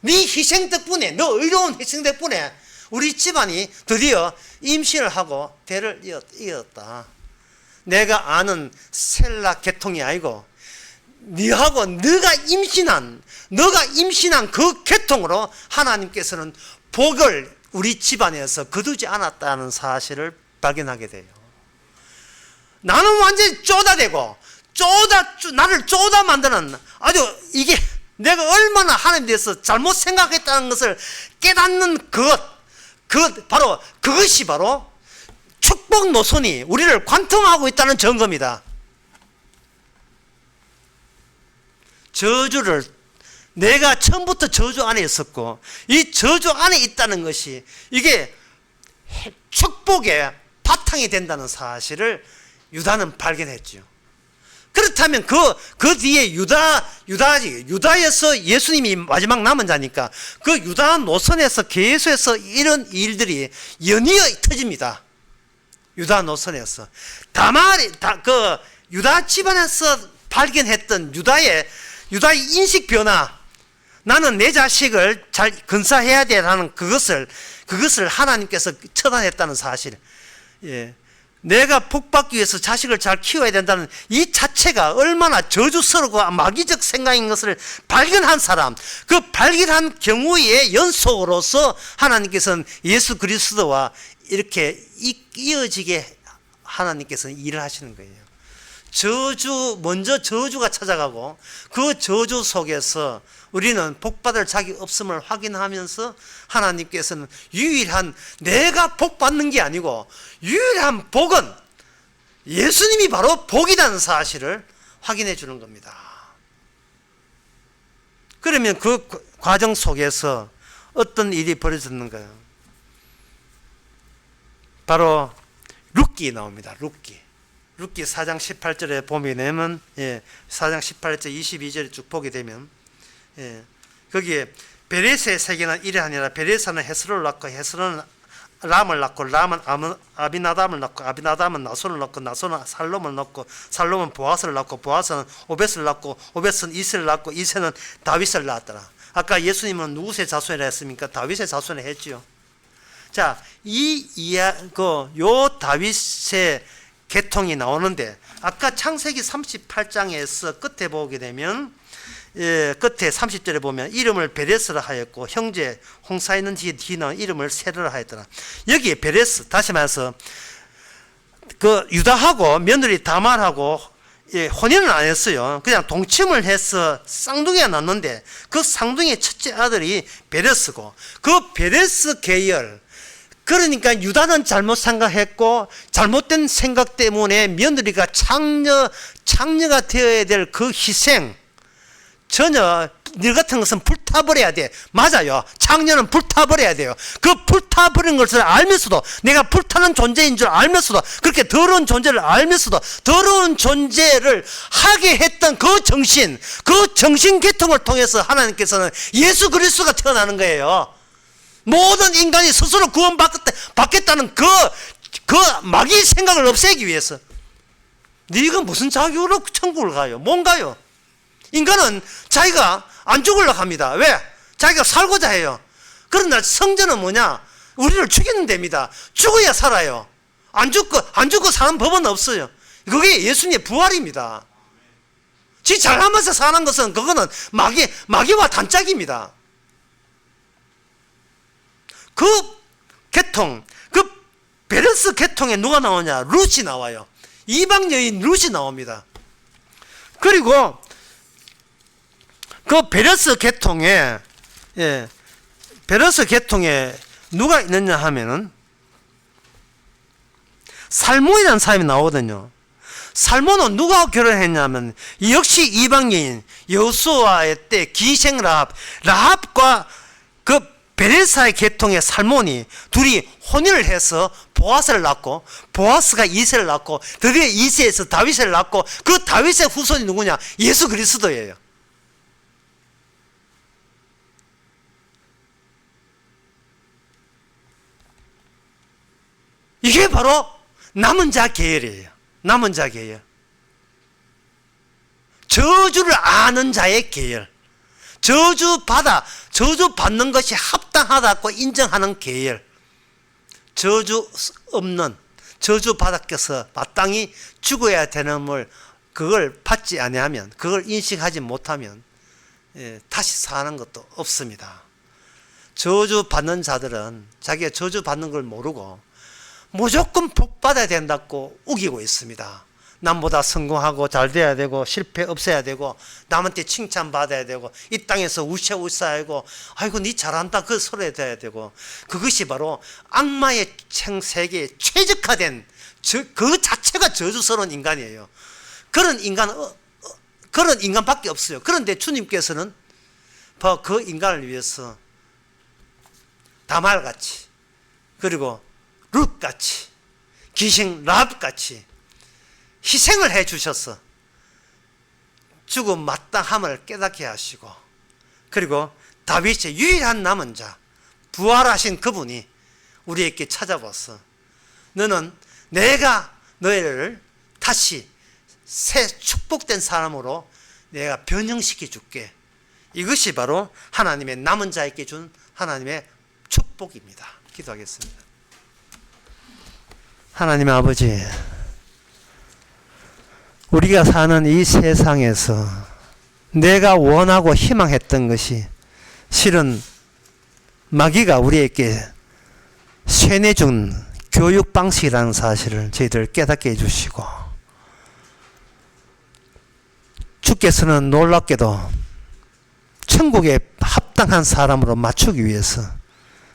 네 희생 덕분에 너 의로운 희생 덕분에 우리 집안이 드디어 임신을 하고 대를 이었다. 내가 아는 셀라 계통이 아니고 너가 임신한 그 계통으로 하나님께서는 복을 우리 집안에서 거두지 않았다는 사실을 발견하게 돼요. 나는 완전히 쪼다되고 나를 쪼다 만드는 아주 이게 내가 얼마나 하나님에 대해서 잘못 생각했다는 것을 깨닫는 그것이 바로 축복 노선이 우리를 관통하고 있다는 증거입니다. 저주를 내가 처음부터 저주 안에 있었고 이 저주 안에 있다는 것이 이게 축복의 바탕이 된다는 사실을 유다는 발견했죠. 그렇다면 그 뒤에 유다에서 예수님이 마지막 남은 자니까 그 유다 노선에서 계속해서 이런 일들이 연이어 터집니다. 유다 노선에서 그 유다 집안에서 발견했던 유다의 인식 변화, 나는 내 자식을 잘 건사해야 되라는 그것을 하나님께서 처단했다는 사실, 예. 내가 복받기 위해서 자식을 잘 키워야 된다는 이 자체가 얼마나 저주스럽고 마귀적 생각인 것을 발견한 사람, 그 발견한 경우의 연속으로서 하나님께서는 예수 그리스도와 이렇게 이어지게 하나님께서는 일을 하시는 거예요. 먼저 저주가 찾아가고 그 저주 속에서 우리는 복받을 자기 없음을 확인하면서 하나님께서는 유일한, 내가 복받는 게 아니고 유일한 복은 예수님이 바로 복이라는 사실을 확인해 주는 겁니다. 그러면 그 과정 속에서 어떤 일이 벌어졌는가요? 바로 룻기 나옵니다. 룻기 4장 18절에 보면 4장 18절 22절에 쭉 보게 되면 거기에 베레스의 세계는 이래 하니라. 베레스는 헤스로를 낳고 헤스로는 람을 낳고 람은 아비나담을 낳고 아비나담은 나손을 낳고 나손은 살롬을 낳고 살롬은 보아스를 낳고 보아스는 오벳을 낳고 오벳은 이세를 낳고 이세는 다윗을 낳았더라. 아까 예수님은 누구의 자손이라 했습니까? 다윗의 자손을 했지요. 자, 요 다윗의 계통이 나오는데 아까 창세기 38장에서 끝에 보게 되면 끝에 30절에 보면 이름을 베레스라 하였고 형제 홍사 있는 뒤는 이름을 세르라 하였더라. 여기에 베레스, 다시 말해서 그 유다하고 며느리 다말하고 혼인을 안 했어요. 그냥 동침을 해서 쌍둥이가 났는데 그 쌍둥이의 첫째 아들이 베레스고, 그 베레스 계열, 그러니까 유다는 잘못 생각했고 잘못된 생각 때문에 며느리가 창녀가 되어야 될 그 희생, 전혀 일 같은 것은 불타버려야 돼. 맞아요. 창녀는 불타버려야 돼요. 그 불타버린 것을 알면서도, 내가 불타는 존재인 줄 알면서도, 그렇게 더러운 존재를 알면서도 더러운 존재를 하게 했던 그 정신 계통을 통해서 하나님께서는 예수 그리스도가 태어나는 거예요. 모든 인간이 스스로 구원받겠다는 그 마귀의 생각을 없애기 위해서. 네가 무슨 자격으로 천국을 가요? 뭔가요? 인간은 자기가 안 죽으려고 합니다. 왜? 자기가 살고자 해요. 그러나 성전은 뭐냐? 우리를 죽이는 데입니다. 죽어야 살아요. 안 죽고 사는 법은 없어요. 그게 예수님의 부활입니다. 지 잘하면서 사는 것은 그거는 마귀와 단짝입니다. 그 계통, 그 베레스 계통에 누가 나오냐? 룻이 나와요. 이방 여인 룻이 나옵니다. 그리고 그 베레스 계통에 누가 있느냐 하면은 살몬이라는 사람이 나오거든요. 살몬은 누가 결혼했냐면 역시 이방 여인 여호수아의 때 기생 라합과 그 베레스의 계통의 살몬이 둘이 혼인을 해서 보아스를 낳고, 보아스가 이세를 낳고, 드디어 이세에서 다윗을 낳고, 그 다윗의 후손이 누구냐? 예수 그리스도예요. 이게 바로 남은 자 계열이에요. 남은 자 계열. 저주를 아는 자의 계열. 저주 받는 것이 합당하다고 인정하는 계열. 저주 받아서 마땅히 죽어야 되는을 그걸 받지 아니하면, 그걸 인식하지 못하면 다시 사는 것도 없습니다. 저주 받는 자들은 자기가 저주 받는 걸 모르고 무조건 복 받아야 된다고 우기고 있습니다. 남보다 성공하고 잘 돼야 되고 실패 없애야 되고 남한테 칭찬받아야 되고 이 땅에서 우세우세하고 아이고 니 잘한다 그 소리 해야 되고, 그것이 바로 악마의 세계에 최적화된 그 자체가 저주스러운 인간이에요. 그런 인간밖에 없어요. 그런데 주님께서는 바로 그 인간을 위해서 다말같이, 그리고 룻같이, 기생 라합같이 희생을 해 주셔서 죽음 마땅함을 깨닫게 하시고, 그리고 다윗의 유일한 남은 자 부활하신 그분이 우리에게 찾아와서 너는 내가 너희를 다시 새 축복된 사람으로 내가 변형시켜 줄게. 이것이 바로 하나님의 남은 자에게 준 하나님의 축복입니다. 기도하겠습니다. 하나님 아버지, 우리가 사는 이 세상에서 내가 원하고 희망했던 것이 실은 마귀가 우리에게 쇠뇌준 교육 방식이라는 사실을 저희들 깨닫게 해주시고, 주께서는 놀랍게도 천국에 합당한 사람으로 맞추기 위해서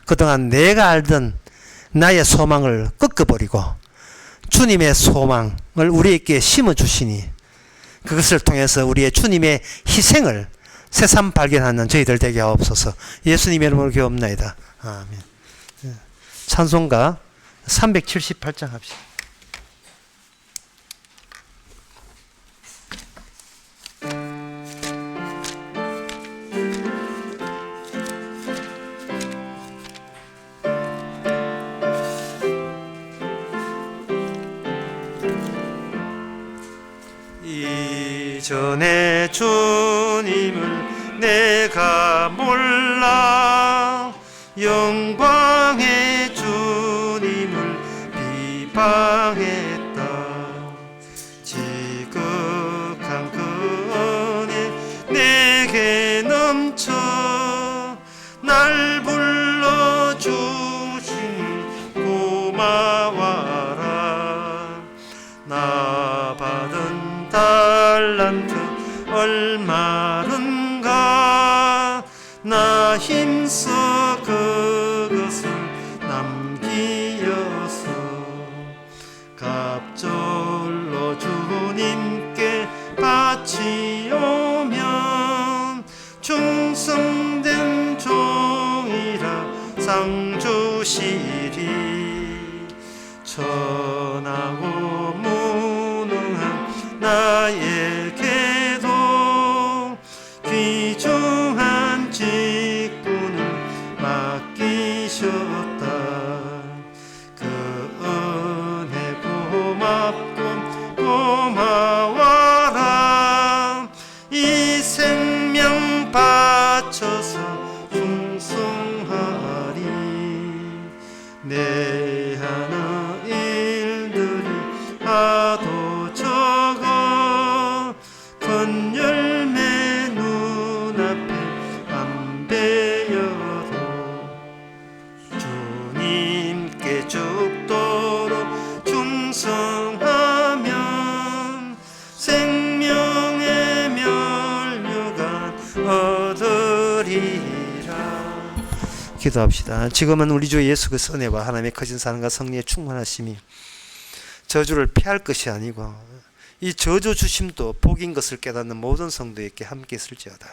그동안 내가 알던 나의 소망을 꺾어버리고 주님의 소망을 우리에게 심어주시니, 그것을 통해서 우리의 주님의 희생을 새삼 발견하는 저희들 되게 하옵소서. 예수님의 이름으로 기도합나이다. 아멘. 찬송가 378장 합시다. 이전에 주님을 내가 몰라 영광의 주님을 비방했다. 지극한 그 은혜 내게 넘쳐 날 불러주시니 고마워라. 나 받은 달란트 얼마른가 나 힘써 그것을 남기어서 갑절로 주님께 바치오면 충성된 종이라 상 주시리. 천하고 무능한 나에게도 귀중한 직분을 맡기셨다. 그 은혜 고맙고 고마워라. 이 생명 바쳐서 충성하리. 내 하는 일들이 하도 적어 큰 열매 눈앞에 안 베어도 주님께 죽도록 충성하면 생명의 면류관 얻으리라. 기도합시다. 지금은 우리 주 예수 그리스도의 은혜와 하나님의 크신 사랑과 성령의 충만하심이 저주를 피할 것이 아니고 이 저주 주심도 복인 것을 깨닫는 모든 성도에게 함께 있을지어다.